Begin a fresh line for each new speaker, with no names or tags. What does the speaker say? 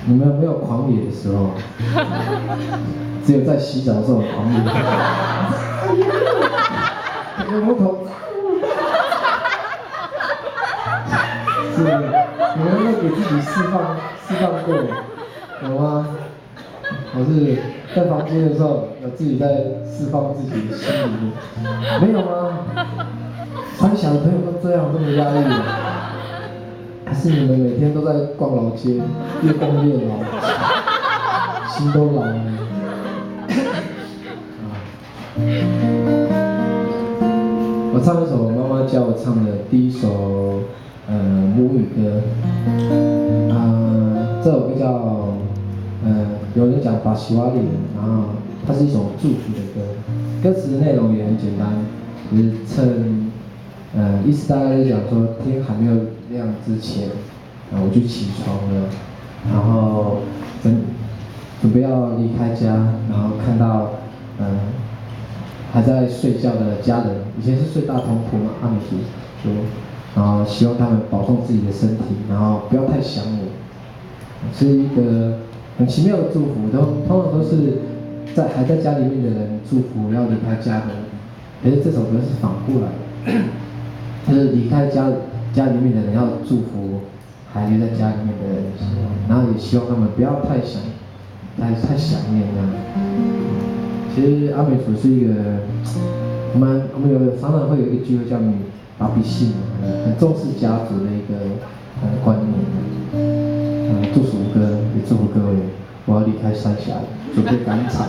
你们没有狂野的时候，只有在洗澡的时候狂野。有木头。是，你们会给自己释放过，有吗？我是在房间的时候，有自己在释放自己的心里面，没有吗？三峡的朋友都这样，这么压抑的，还是你们每天都在逛老街，越逛越老，心都老了。我唱一首我妈妈教我唱的第一首母语歌，这首歌叫有人讲巴西瓦里，然后它是一首祝福的歌，歌词的内容也很简单，就是趁意思大概是讲说天还没有亮之前，我就起床了，然后准备要离开家，然后看到还在睡觉的家人，以前是睡大通铺嘛，阿美族说，然后希望他们保重自己的身体，然后不要太想我，是一个很奇妙的祝福，通常都是还在家里面的人祝福要离开家的人，可是这首歌是反过来的，就是离开家里面的人要祝福还留在家里面的人，然后也希望他们不要太想念这样。其实阿美族是一个，我们常常会有一个聚会叫巴比信，很重视家族的一个观念。祝福歌也祝福各位，我要离开三峡，准备赶场。